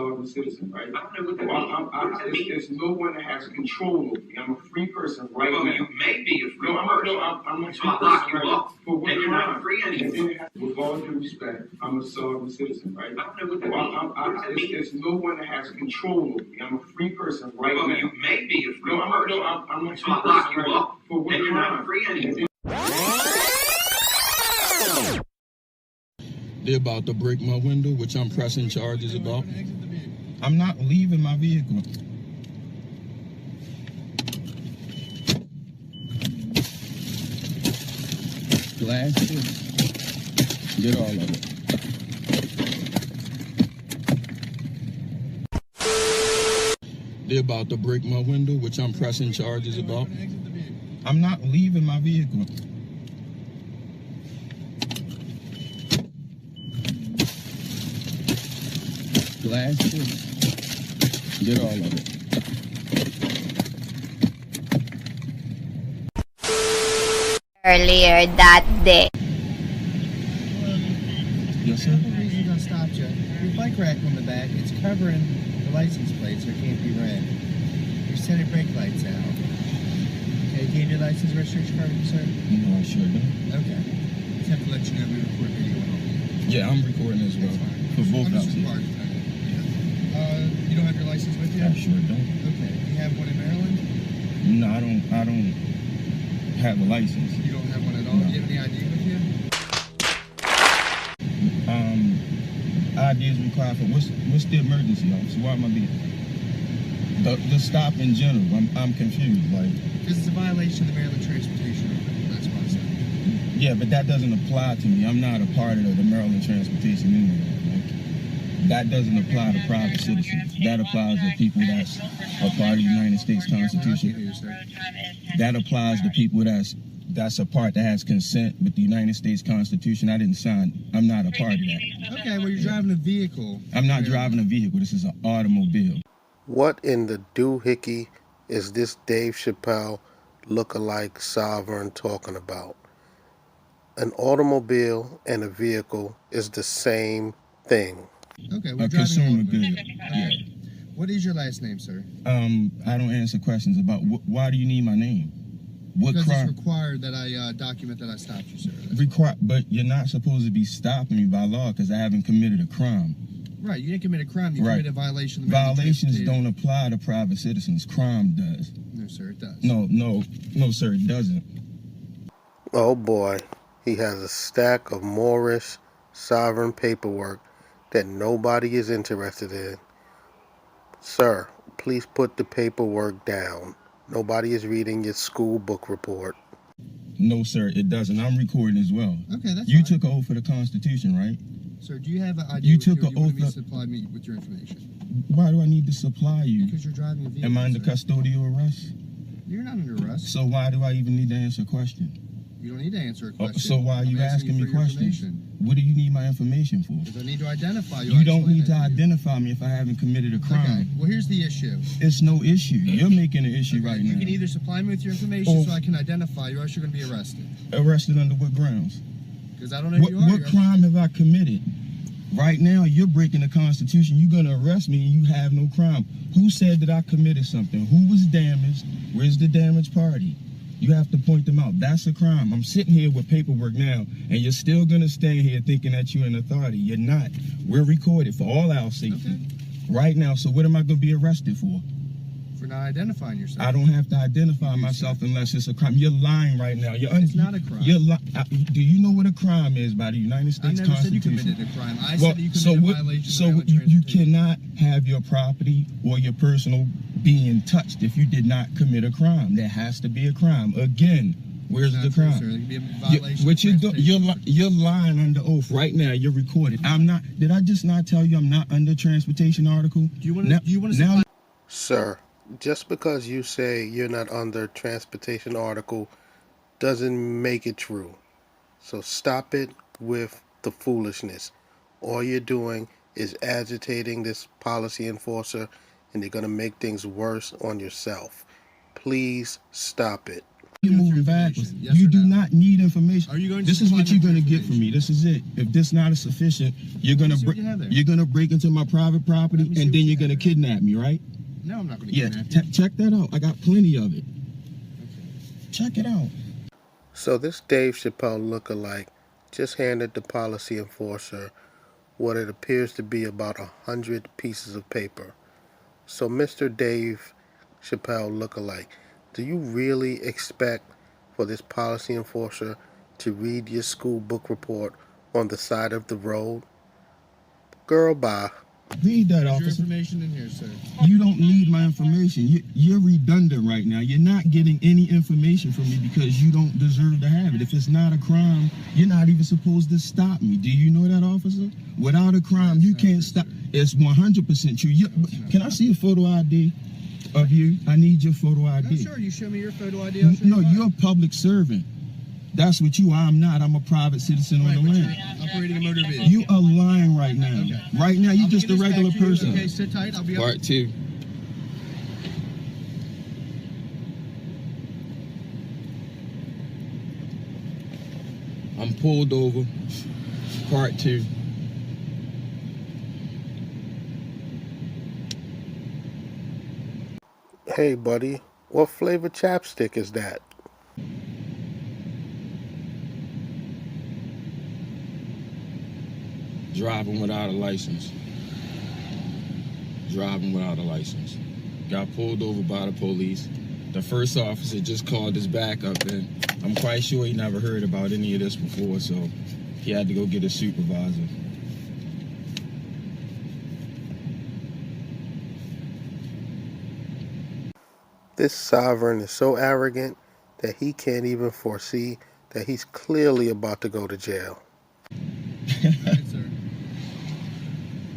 sovereign citizen, right? I don't know what that means. There's no one that has control over me. I'm a free person right now. You may be a free person. I'm a free So I lock you person up. For what And you're crime? not free anymore. With all due respect, I'm a sovereign citizen, right? I don't know what that means. There's no one that has control over me. I'm a free person right now. You may be a free person. I'm a So free I lock person you up. For what And you're crime? not free anymore. They're about to break my window, which I'm pressing charges about. I'm not leaving my vehicle. Glass tips. Get all of it. They're about to break my window, which I'm pressing charges about. I'm not leaving my vehicle. Glass tips. Get all of it. Earlier that day. Yes, sir. The reason I stopped you, your bike rack on the back, it's covering the license plate so it can't be read. Your center brake light's out. Okay, do you have your license registration card, sir? No, I sure don't. Okay. Just have to let you know we record video and all. Yeah, I'm recording as well. For both I'm of just you. required. You don't have your license with you? I sure don't. Okay. You have one in Maryland? No, I don't have a license. You don't have one at all? No. Do you have any ID with you? ID is required for what's the emergency, officer? Why am I being the stop in general? I'm confused. Like, Because it's a violation of the Maryland Transportation Order. That's why I said. yeah, but that doesn't apply to me. I'm not a part of the Maryland Transportation Union. Like, that doesn't apply to private citizens. That applies to people that's a part of the United States Constitution. That applies to people that's a part that has consent with the United States Constitution. I didn't sign. I'm not a part of that. Okay, well, you're driving a vehicle. I'm not driving a vehicle. This is an automobile. What in the doohickey is this Dave Chappelle look-alike sovereign talking about? An automobile and a vehicle is the same thing. Okay, we're A driving consumer good. Yeah. What is your last name, sir? I don't answer questions about why do you need my name? What Because crime? it's required that I document that I stopped you, sir. But you're not supposed to be stopping me by law because I haven't committed a crime. Right, you didn't commit a crime. You Right. committed a violation of the Maryland Violations Transportation. don't apply to private citizens. Crime does. No, sir, it does. No, sir, it doesn't. Oh boy, he has a stack of Moorish Sovereign paperwork that nobody is interested in. Sir, please put the paperwork down. Nobody is reading your school book report. No, sir, it doesn't. I'm recording as well. Okay, that's You fine. took an oath for the Constitution, right? Sir, do you have an ID You with took you, or an you want oath me to of- supply me with your information? Why do I need to supply you? Because you're driving a vehicle, Am I under sir. custodial arrest? You're not under arrest. So why do I even need to answer a question? You don't need to answer a question. So why are you I'm asking me for your questions? information. What do you need my information for? Because I need to identify you. You I don't explained need to that you. identify me if I haven't committed a Okay, crime. well, here's the issue. It's no issue. You're making an issue Okay, right you now. can either supply me with your information Or- so I can identify you, or else you're going to be arrested. Arrested under what grounds? Because I don't know who you are. What crime have I committed? Right now, you're breaking the Constitution. You're going to arrest me and you have no crime. Who said that I committed something? Who was damaged? Where's the damaged party? You have to point them out. That's a crime. I'm sitting here with paperwork now, and you're still going to stand here thinking that you're an authority. You're not. We're recorded for all our safety. Okay. Right now, so what am I going to be arrested for? For not identifying yourself. I don't have to identify myself unless it's a crime. You're lying right now. It's not a crime. Do you know what a crime is by the United States I never said you Constitution? committed a crime. I said that you committed a violation so of Maryland you Transportation. cannot have your property or your personal being touched if you did not commit a crime. There has to be a crime. Again, where's It's the not true, crime? sir. There could be a violation What of you're doing? transportation. You're lying under oath right now. You're recorded. I'm not. Did I just not tell you I'm not under transportation article? Do you want to now? supply? Sir, just because you say you're not under transportation article doesn't make it true. So stop it with the foolishness. All you're doing is agitating this policy enforcer, and you're going to make things worse on yourself. Please stop it. You're moving backwards. You do not need information. Are you going to This is what supply you're me gonna get from me. This is it. If this not sufficient, you're gonna see what you have there. you're gonna break into my private property Let me see and what then you you're have gonna there. kidnap me, right? No, I'm not going to Yeah. kidnap you. Check that out. I got plenty of it. Check it out. So this Dave Chappelle lookalike just handed the policy enforcer what it appears to be about 100 pieces of paper. So Mr. Dave Chappelle lookalike, do you really expect for this policy enforcer to read your school book report on the side of the road? Girl, bye. Read that, Your officer. information in here, sir. You don't need my information. You're redundant right now. You're not getting any information from me because you don't deserve to have it. If it's not a crime, you're not even supposed to stop me. Do you know that, officer? Without a crime, you can't stop. It's 100% true. Can I see a photo ID of you? I need your photo ID. No, sure. You show me your photo ID. I'll show No, you mine. you're a public servant. That's what you are. I'm not. I'm a private citizen on Right, the but land. you're operating a motor vehicle. You are lying right now. Okay. Right now, you're I'll just give a this back regular to you. person. Okay, sit tight. I'll be up. Part 2. I'm pulled over. Part 2. Hey, buddy, what flavor chapstick is that? Driving without a license. Driving without a license. Got pulled over by the police. The first officer just called his backup, and I'm quite sure he never heard about any of this before, so he had to go get a supervisor. This sovereign is so arrogant that he can't even foresee that he's clearly about to go to jail. All right, sir.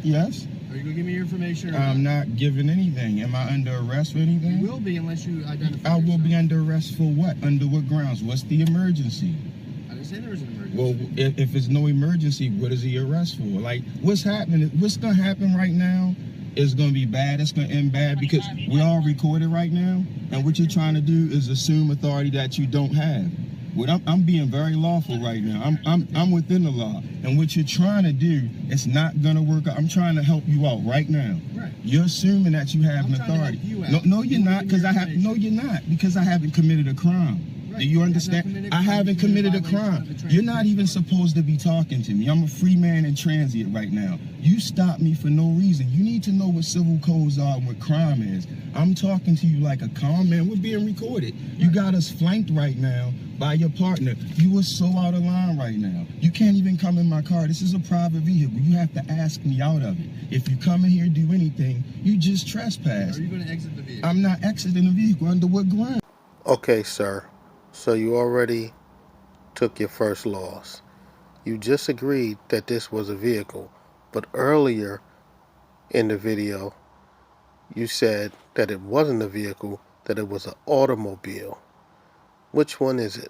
Yes? Are you going to give me your information? Or I'm not giving anything. Am I under arrest for anything? You will be unless you identify I will yourself. be under arrest for what? Under what grounds? What's the emergency? I didn't say there was an emergency. Well, if it's no emergency, what is the arrest for? Like, what's happening? What's going to happen right now is going to be bad. It's going to end bad because we're all recorded right now. And what you're trying to do is assume authority that you don't have. What I'm being very lawful right now. I'm within the law. And what you're trying to do, it's not going to work out. I'm trying to help you out right now. Right. You're assuming that you have I'm an trying to help authority. you out. No, you're You not, give me because your I have. No, information. you're not, because I haven't committed a crime. Right. Do you You have not understand? committed a I crime. haven't You committed committed a a violation crime. of the You're not transit even law. supposed to be talking to me. I'm a free man in transit right now. You stopped me for no reason. You need to know what civil codes are and what crime is. I'm talking to you like a calm man. We're being recorded. You got us flanked right now by your partner. You are so out of line right now. You can't even come in my car. This is a private vehicle. You have to ask me out of it. If you come in here and do anything, you just trespass. Are you going to exit the vehicle? I'm not exiting the vehicle. Under what ground? Okay, sir. So you already took your first loss. You just agreed that this was a vehicle, but earlier in the video, you said that it wasn't a vehicle, that it was an automobile. Which one is it?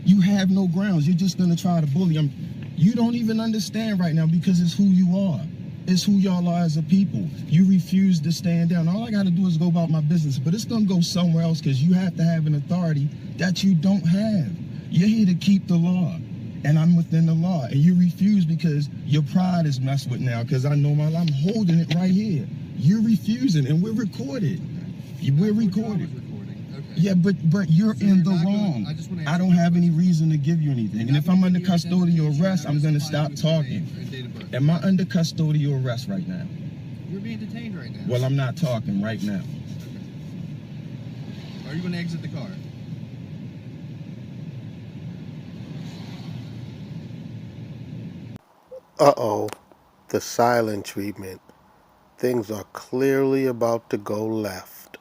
You have no grounds. You're just gonna try to bully them. You don't even understand right now because it's who you are. It's who y'all are as a people. You refuse to stand down. All I gotta do is go about my business, but it's gonna go somewhere else because you have to have an authority that you don't have. You're here to keep the law, and I'm within the law, and you refuse because your pride is messed with now because I know I'm holding it right here. You're refusing, and we're recorded. We're recorded. Okay. Yeah, but you're So in you're the not wrong. gonna- I just wanna I ask don't you a have any question. reason to give you anything. And if I'm under custodial arrest, I'm gonna stop talking. Am I under custodial arrest right now? You're being detained right now. Well, I'm not talking right now. Are you going to exit the car? Uh-oh, the silent treatment. Things are clearly about to go left.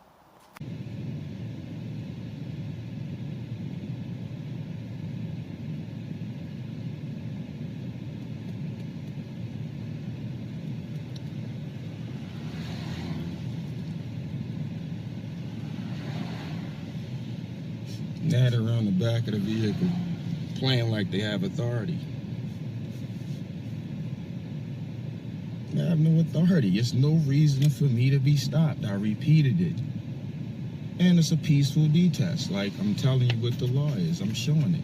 Natter around the back of the vehicle, playing like they have authority. I have no authority. It's no reason for me to be stopped. I repeated it. And it's a peaceful detest. Like, I'm telling you what the law is. I'm showing it.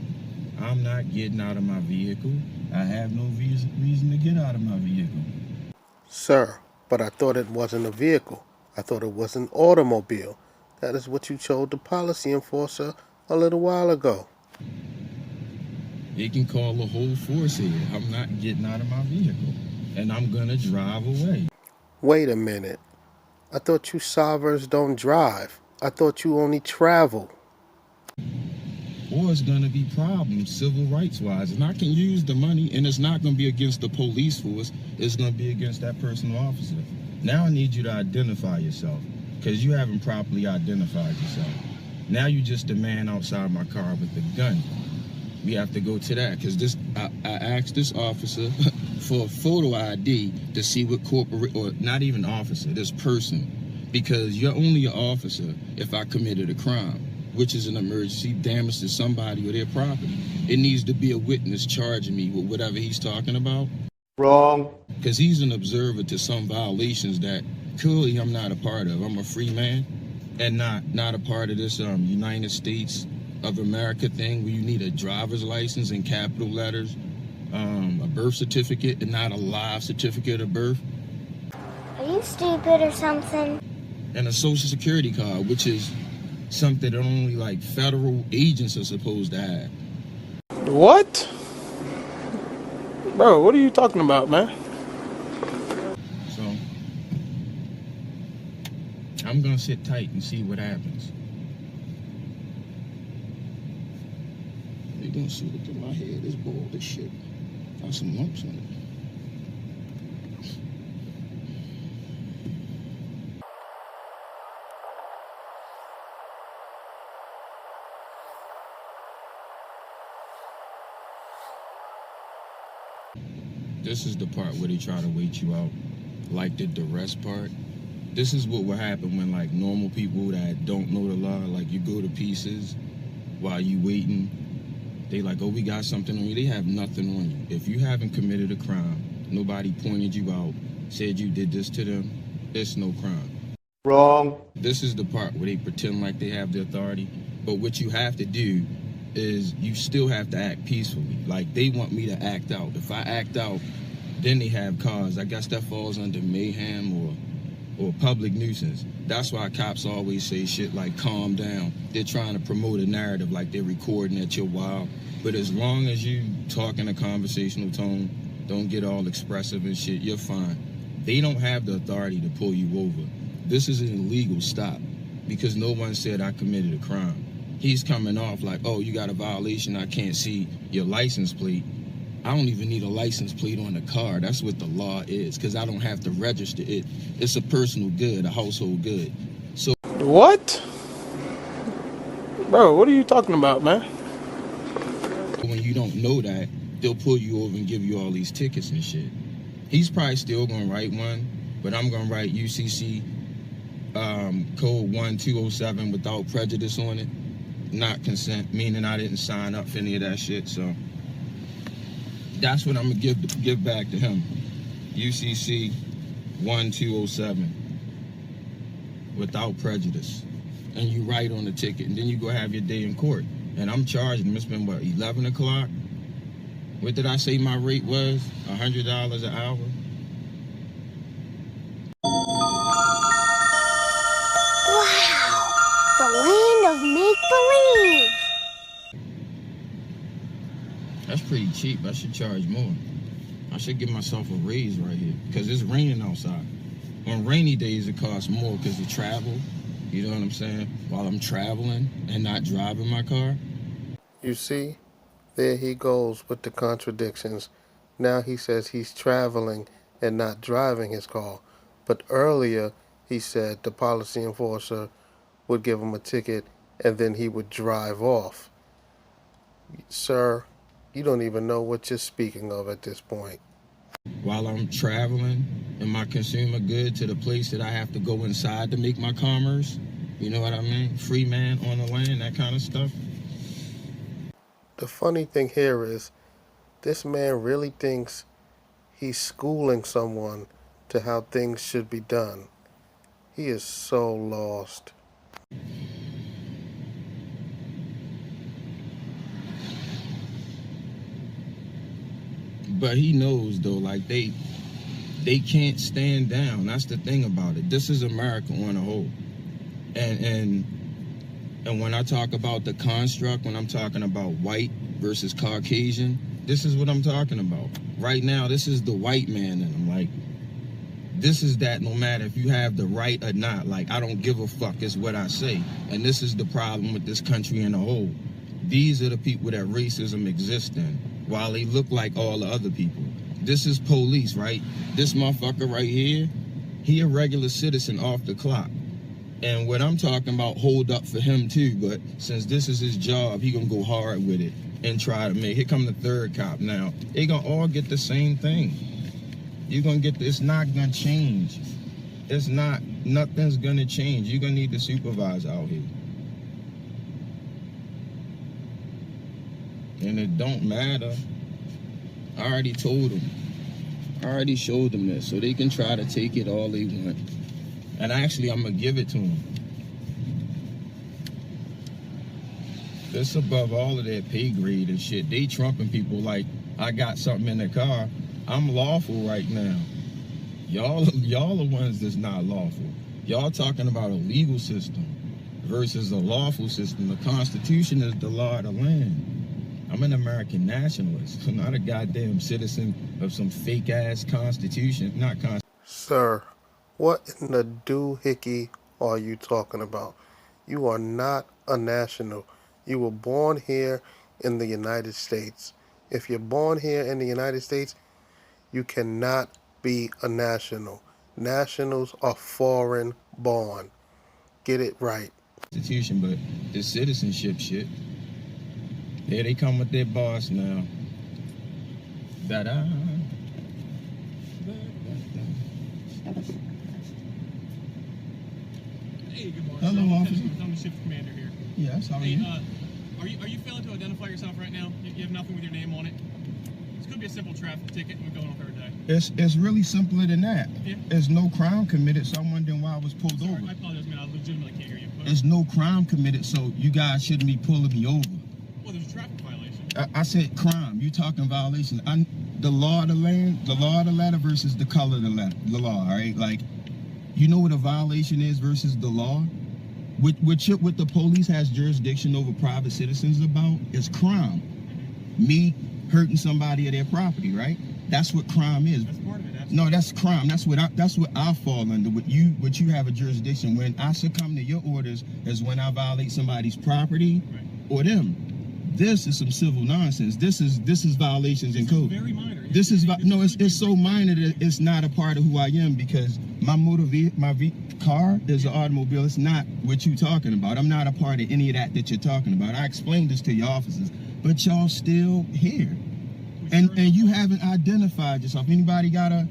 I'm not getting out of my vehicle. I have no reason to get out of my vehicle. Sir, but I thought it wasn't a vehicle. I thought it was an automobile. That is what you told the policy enforcer a little while ago. They can call the whole force here. I'm not getting out of my vehicle. And I'm gonna drive away. Wait a minute. I thought you sovereigns don't drive. I thought you only travel. Or it's gonna be problems civil rights wise. And I can use the money, and it's not gonna be against the police force. It's gonna be against that personal officer. Now I need you to identify yourself, because you haven't properly identified yourself. Now you just a man outside my car with a gun. We have to go to that, because I asked this officer for a photo ID to see what corporate, or not even officer, this person, because you're only an officer if I committed a crime, which is an emergency, damage to somebody or their property. It needs to be a witness charging me with whatever he's talking about. Wrong. Because he's an observer to some violations that clearly I'm not a part of. I'm a free man and not a part of this United States of America thing where you need a driver's license in capital letters, a birth certificate and not a live certificate of birth. Are you stupid or something? And a social security card, which is something that only like federal agents are supposed to have. What? Bro, what are you talking about, man? So I'm gonna sit tight and see what happens. You gonna see, look at my head, it's bald as shit. Got some lumps on it. This is the part where they try to wait you out, like the duress part. This is what will happen when like normal people that don't know the law, like you go to pieces while you waiting. They like, oh, we got something on you. They have nothing on you. If you haven't committed a crime, nobody pointed you out, said you did this to them, it's no crime. Wrong. This is the part where they pretend like they have the authority, but what you have to do is you still have to act peacefully. Like they want me to act out. If I act out, then they have cause. I guess that falls under mayhem or public nuisance. That's why cops always say shit like calm down. They're trying to promote a narrative like they're recording at your wild. But as long as you talk in a conversational tone, don't get all expressive and shit, you're fine. They don't have the authority to pull you over. This is an illegal stop because no one said I committed a crime. He's coming off like, oh, you got a violation, I can't see your license plate. I don't even need a license plate on the car. That's what the law is, because I don't have to register it. It's a personal good, a household good. So What? Bro, what are you talking about, man? when you don't know that, they'll pull you over and give you all these tickets and shit. He's probably still gonna write one, but I'm gonna write UCC code 1207 without prejudice on it. Not consent, meaning I didn't sign up for any of that shit, so that's what I'm gonna give back to him. UCC 1207 without prejudice. And you write on the ticket, and then you go have your day in court. And I'm charging him. It's been what, 11 o'clock? What did I say my rate was? $100 an hour? Wow! The land of make-believe! That's pretty cheap. I should charge more. I should give myself a raise right here because it's raining outside. On rainy days, it costs more because of travel. You know what I'm saying? While I'm traveling and not driving my car. You see? There he goes with the contradictions. Now he says he's traveling and not driving his car. But earlier he said the policy enforcer would give him a ticket and then he would drive off. Sir, you don't even know what you're speaking of at this point. While I'm traveling in my consumer good to the place that I have to go inside to make my commerce. You know what I mean? Free man on the land, that kind of stuff. The funny thing here is, this man really thinks he's schooling someone to how things should be done. He is so lost. But he knows though, like they can't stand down. That's the thing about it. This is America on a whole. And when I talk about the construct, when I'm talking about white versus Caucasian, this is what I'm talking about. Right now, this is the white man in them. Like, this is that no matter if you have the right or not, like, I don't give a fuck is what I say. And this is the problem with this country in a whole. These are the people that racism exists in, while they look like all the other people. This is police, right? This motherfucker right here, he a regular citizen off the clock. And what I'm talking about, hold up for him too, but since this is his job, he gonna go hard with it and try to make, here come the third cop now. They gonna all get the same thing. You're gonna get, it's not gonna change. It's not, nothing's gonna change. You're gonna need the supervisor out here. And it don't matter. I already told them. I already showed them this, so they can try to take it all they want. And actually, I'm gonna give it to them. This above all of their pay grade and shit. They trumping people like, I got something in the car. I'm lawful right now. Y'all the ones that's not lawful. Y'all talking about a legal system versus a lawful system. The Constitution is the law of the land. I'm an American nationalist, not a goddamn citizen of some fake ass Constitution. Not Constitution. Sir, what in the doohickey are you talking about? You are not a national. You were born here in the United States. If you're born here in the United States, you cannot be a national. Nationals are foreign born. Get it right. Constitution, but the citizenship shit. There they come with their boss now. Da-da. Hey, good morning. Hello, officer. I'm the shift commander here. Yes, how are Hey, you? are you failing to identify yourself right now? You have nothing with your name on it? This could be a simple traffic ticket, and we're going on third day. It's really simpler than that. Yeah. There's no crime committed, so I'm wondering why I was pulled Sorry, over. I apologize, man. I legitimately can't hear you. There's no crime committed, so you guys shouldn't be pulling me over. Well, there's a traffic violation. I said crime. You talking violations. The law of the land, the law of the letter versus the color of the law, all right? Like, you know what a violation is versus the law? What the police has jurisdiction over private citizens about is crime. Me hurting somebody of their property, right? That's what crime is. That's part of it. Absolutely. No, that's crime. That's what I fall under. What you have a jurisdiction. When I succumb to your orders is when I violate somebody's property, Right. or them. This is some civil nonsense. This is violations in code. Very minor. This is it's so minor that it's not a part of who I am, because my car is an automobile. It's not what you talking about. I'm not a part of any of that you're talking about. I explained this to your officers, but y'all still here, and you haven't identified yourself. Anybody got a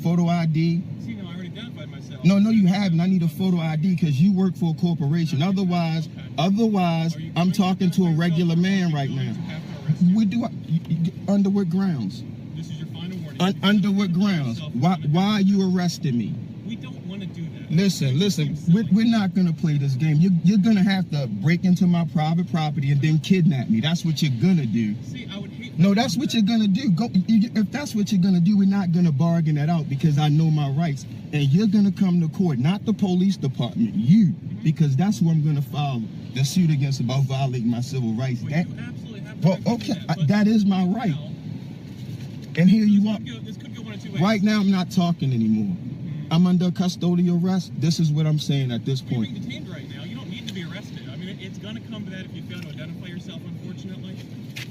photo ID? See, no, I already identified myself. No, you haven't. I need a photo ID because you work for a corporation. Otherwise, I'm talking to a regular man right now. We do under what grounds? This is your final warning. Under what grounds? Why are you arresting me? We don't want to do that. Listen. We're not gonna play this game. You're gonna have to break into my private property and then kidnap me. That's what you're gonna do. See, I would hate. No, that's what you're gonna do. If that's what you're gonna do, we're not gonna bargain that out, because I know my rights. And you're gonna come to court, not the police department, you, because that's who I'm gonna file the suit against about violating my civil rights. Well, That, you absolutely have well, to do okay, that, but that is my right. now, And here you are. This could go one of two ways. Right now, I'm not talking anymore. I'm under custodial arrest. This is what I'm saying at this You're point. being detained right now. You don't need to be arrested. I mean, it's going to come to that if you fail to identify yourself, unfortunately.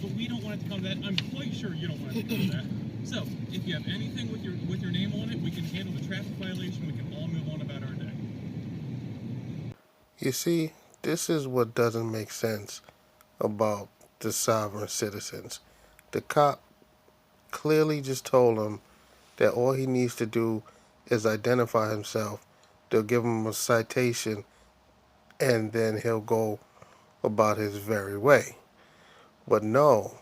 But we don't want it to come to that. I'm quite sure you don't want it to come to that. So, if you have anything with your name on it, we can handle the traffic violation. We can all move on about our day. You see, this is what doesn't make sense about the sovereign citizens. The cop clearly just told him that all he needs to do is identify himself. They'll give him a citation, and then he'll go about his very way. But no,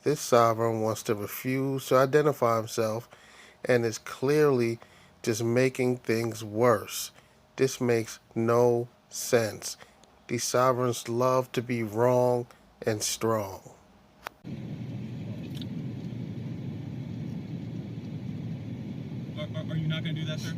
this sovereign wants to refuse to identify himself and is clearly just making things worse. This makes no sense. These sovereigns love to be wrong and strong. do that, sir?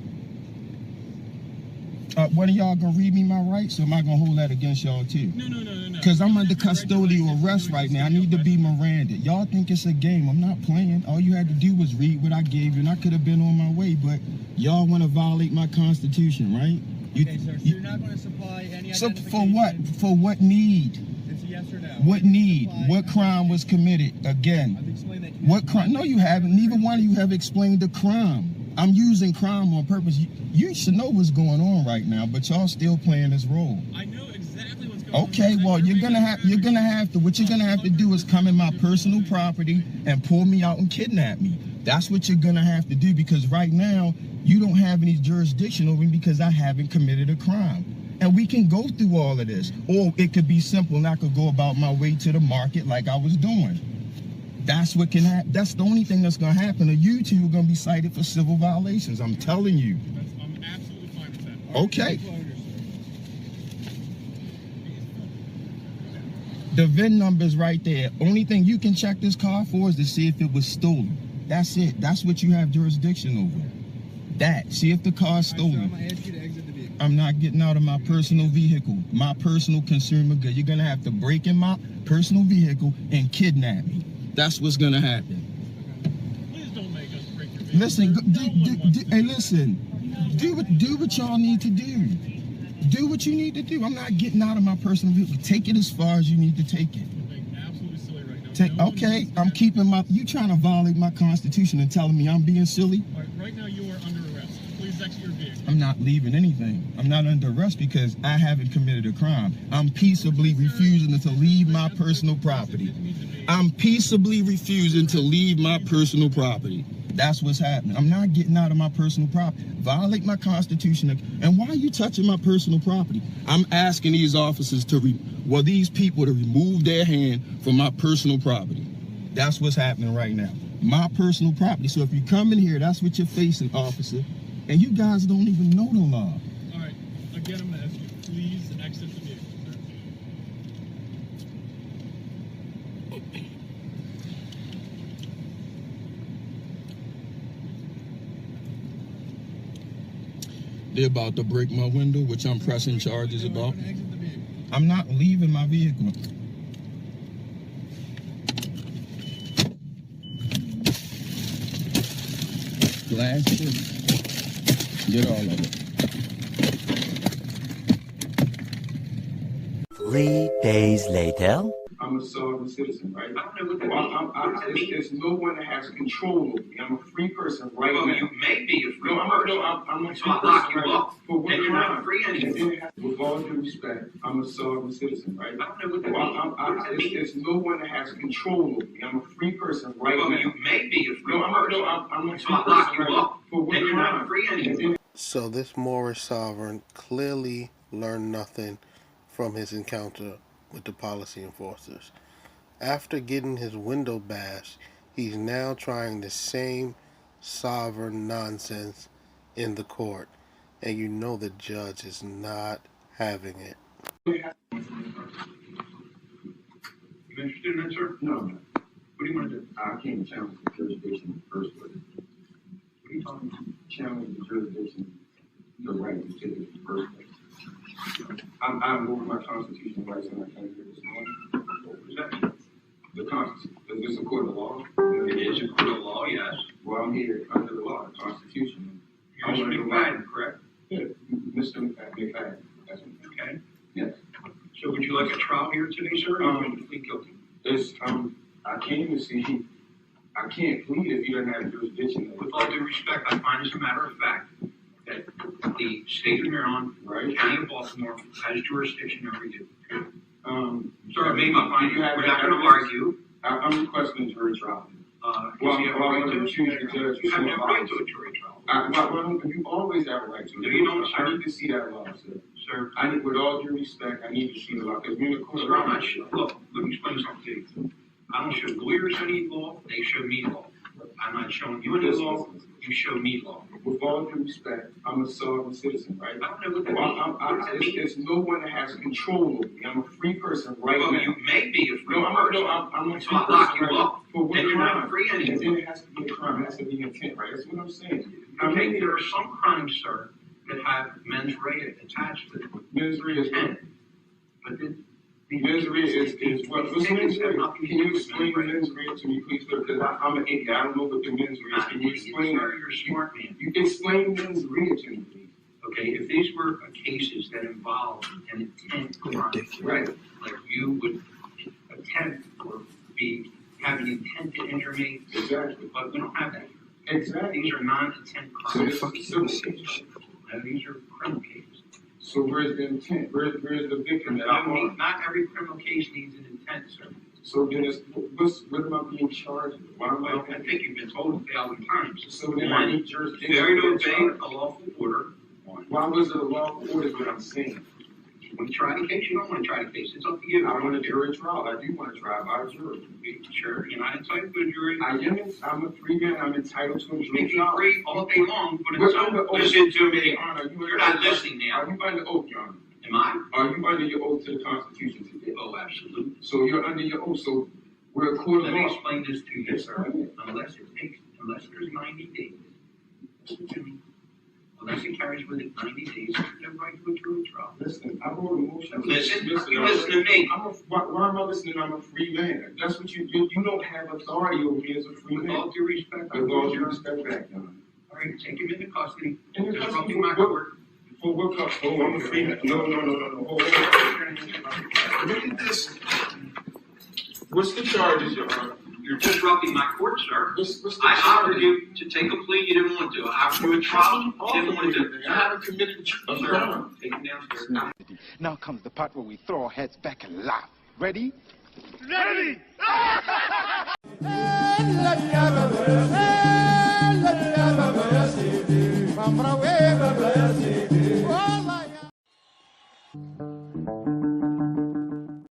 One of y'all gonna read me my rights, or am I gonna hold that against y'all too? No. Because I'm under custodial arrest right now. I need to be Miranda. Y'all think it's a game. I'm not playing. All you had to do was read what I gave you, and I could have been on my way, but y'all want to violate my constitution, right? Okay, sir, so you're not going to supply any So identification? for what? For what need? It's a yes or no. What need? What crime was committed? Again. I've explained that. What crime? No, you haven't. Neither one of you have explained the crime. I'm using crime on purpose. You should know what's going on right now, but y'all still playing this role. I know exactly what's going on. Okay, well, you're gonna have to. What you're gonna have to do is come in my personal property and pull me out and kidnap me. That's what you're gonna have to do, because right now you don't have any jurisdiction over me because I haven't committed a crime. And we can go through all of this, or it could be simple and I could go about my way to the market like I was doing. That's what can happen. That's the only thing that's gonna happen. Or you two are gonna be cited for civil violations. I'm telling you. I'm absolutely fine with that. Okay. The VIN number's right there. Only thing you can check this car for is to see if it was stolen. That's it. That's what you have jurisdiction over. That. See if the car's stolen. I'm going to ask you to exit the vehicle. I'm not getting out of my personal vehicle, my personal consumer good. You're gonna have to break in my personal vehicle and kidnap me. That's what's gonna happen. Please don't make us break your vehicle. Listen, Hey, listen. Do what y'all need to do. Do what you need to do. I'm not getting out of my personal vehicle. Take it as far as you need to take it. absolutely silly right now. Okay, I'm keeping my. You trying to violate my constitution and telling me I'm being silly? All right now you are under arrest. Please exit your vehicle. I'm not leaving anything. I'm not under arrest because I haven't committed a crime. I'm peaceably refusing to leave my personal property. I'm peaceably refusing to leave my personal property. That's what's happening. I'm not getting out of my personal property. Violate my constitution. And why are you touching my personal property? I'm asking these officers these people to remove their hand from my personal property. That's what's happening right now. My personal property. So if you come in here, that's what you're facing, officer. And you guys don't even know the law. All right. Again, I'm going to ask you, please exit the vehicle, sir. They're about to break my window, which I'm pressing charges about. I'm not leaving my vehicle. Glass shit. Get all of it. 3 days later. I'm a sovereign citizen, right? I don't know what that means. There's no one that has control over me. I'm a free person right now. Well, you may be a free person. I'm a So free I'll lock person you right up. now. For what Then you're not crime? free anymore. With all due respect, I'm a sovereign citizen, right? I don't know what that means. There's no one that has control over me. I'm a free person right now. Well, you may be a free person. I'm a So free I'll lock person you right up. now. For what Then you're crime? not free anymore. So this Moorish Sovereign clearly learned nothing from his encounter with the policy enforcers. After getting his window bashed, he's now trying the same sovereign nonsense in the court. And you know the judge is not having it. You interested in that, sir? No, I'm not. What do you want to do? I can't challenge the jurisdiction in the first place. What are you talking about? Challenge the jurisdiction, the right to take it in the first place. I moved my constitutional rights and I came here this morning. What does that mean? The Constitution, is this a court of law? It is a court of law, yes. Well, I'm here under the law, the Constitution. You're Mr. McFadden, correct? Yeah, Mr. McFadden, that's what. Okay. Yes. So would you like a trial here today, sir, or you want to plead guilty? I came to see, I can't plead if you don't have jurisdiction. With all due respect, I find as a matter of fact that the state of Maryland, Right. county of Baltimore, has jurisdiction over you. Sir, I made my finding. We're not going to argue. I'm requesting a jury trial. Well, you have a right to a jury trial. You have no right to a jury trial. You always have a right to. No, you don't, sir. I need to see that law, sir. Sir, With all due respect, I need to see the law, because we're in the court of sir, I'm law. not sure. Look, let me explain something to you. I don't show lawyers any law, they show me law. I'm not showing you any law, you show me law. With all due respect, I'm a sovereign citizen, right? I don't know what that means. There's no one that has control over me. I'm a free person right Well, now. you may be a free I'm person. a So free I'll lock person you right up. now. For what Then you're crime? not free And then anymore. it has to be a crime. It has to be intent, right? That's what I'm saying. Okay, there are some crimes, sir, that have mens rea attached to them. Mens rea is Intent. But the mens rea is what? What's mens rea? Can you explain the mens rea to me, please, sir? Because I'm an idiot. I don't know what the mens rea is. Can you explain that? You're a smart man. You can explain mens rea to me, please. Okay, if these were cases that involved an intent crime, Right. like you would attempt or have an intent to injure me, Exactly. but we don't have that. Exactly. These are non-intent So crimes. this is civil case. Now, these are criminal cases. So where's the intent? Where's the victim that I harmed? Not every criminal case needs an intent, sir. So then what am I being charged with? Why am Well, I think you've been told 1,000 times. So then I need jurisdiction. Failure to to obey charge. a lawful order. Why was it a lawful order is what I'm saying? When you try the case, you don't want to try the case. It's up to you. I want a jury trial. I do want to try by a jury. Sure, you're not entitled to a jury. I'm a free man. I'm entitled to a You jury may be trial. free all day long, but But it's under oath, listen to me. Your Honor, You're not listening now. Are you under oath, Your Honor? Am I? Are you under your oath to the Constitution today? Oh, absolutely. So you're under your oath. So we're a court of Let me law. explain this to you. Yes, sir. Unless there's 90 days, listen to me. Unless it carries with it 90 days, you have a right to a jury trial. Listen, I wrote a motion. Listen, you listen to me. Why am I listening? I'm a free man. That's what you don't have authority over me as a free With man. all due respect, With all due respect back, Your Honor. all right, take him into custody. In the Disrupting custody, my court. For what custody? Oh, I'm a free man. No. Hold on. Look at this. What's the charges, Your Honor? You're disrupting my court, sir. What's the I offered charges? you to take a plea, you didn't want to. I offered you a trial, you didn't want to do it. I haven't committed a crime. Take him downstairs. Now comes the part where we throw our heads back and laugh. Ready? Ready!